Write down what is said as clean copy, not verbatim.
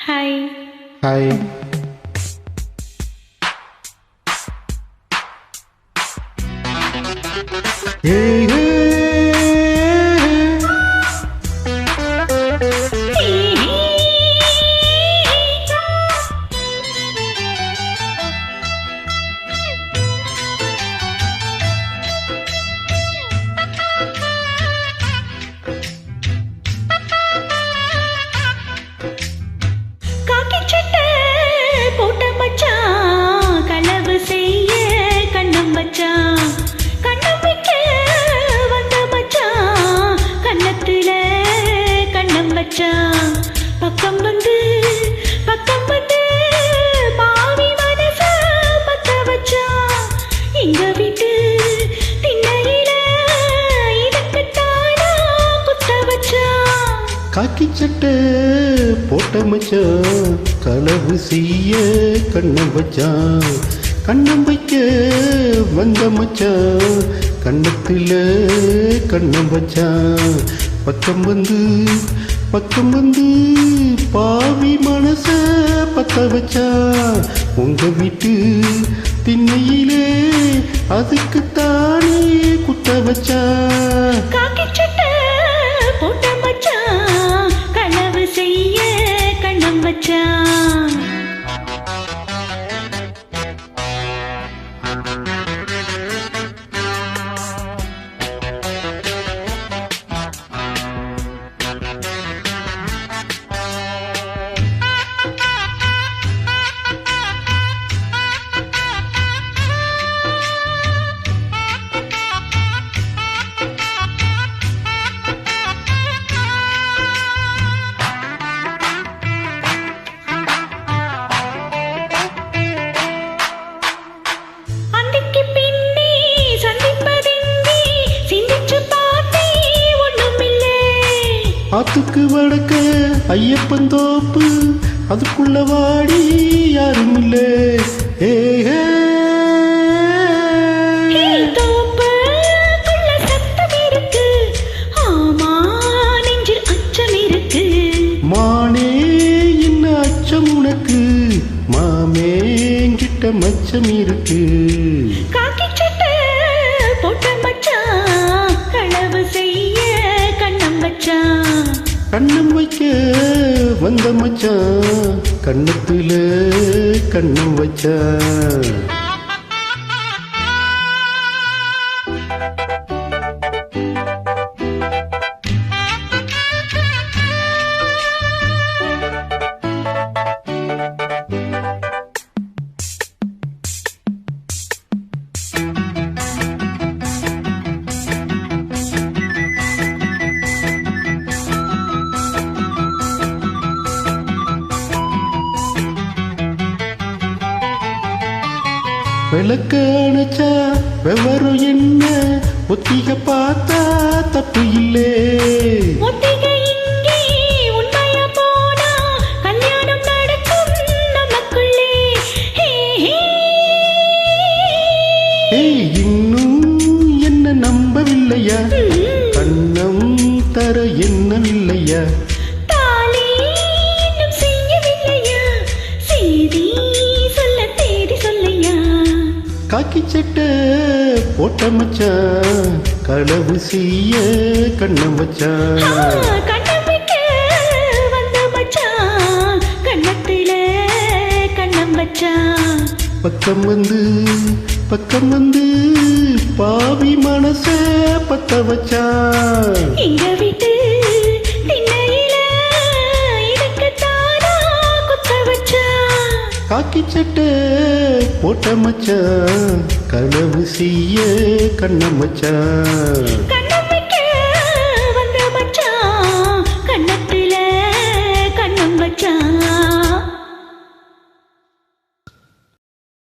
Hi. Hi. பக்கம் வந்து பாவி மனச பத்த வச்சா எங்க வீட்டு திண்ணையில இதுக்குத்தானா குத்த வச்சா. காக்கி சட்டை போட்ட மச்சான் களவு செய்ய கண்ணம் வச்சான். கண்ணம் வைக்க வந்த மச்சான் கண்ணத்துல கண்ணம் வச்சான். பக்கம் வந்து பாவி மனச பத்த வச்சா உங்க வீட்டு திண்ணையிலே அதுக்கு தானே குத்த வச்சா. காக்கி சட்டை போட்ட மச்சான் களவு செய்ய கண்ணம் வச்சான். ஆத்துக்கு வடக்க ஐயப்பன் தோப்பு அதுக்குள்ள வாடி யாரும் இல்லை. மானே என்ன அச்சம் உனக்கு மாமே கிட்ட மச்சம் இருக்கு. காக்கி சட்டை போட்ட மச்சான் களவு செய்ய கண்ணம் வச்சான். கண்ணம் வைக்க வந்த மச்சான் கண்ணத்துல கண்ணம் வச்சான். விளக்க அணைச்சா விவரம் என்ன ஒத்திக பார்த்தா தப்பு இல்லே. இன்னும் என்ன நம்பவில்லையா கண்ணம் தர என்னவில்லையா. காக்கி சட்டை போட்ட மச்சான் களவு செய்ய கண்ணம் வச்சான். கண்ணம் வைக்க வந்த மச்சான் கண்ணத்துல கண்ணம் வச்சான். பக்கம் வந்து பாவி மனச பத்த வச்சா எங்க வீட்டு திண்ணையில இதுக்குத்தானா குத்த வச்சா. காக்கி சட்டை போட்ட மச்சான் களவு செய்ய கண்ணம் வச்சான்.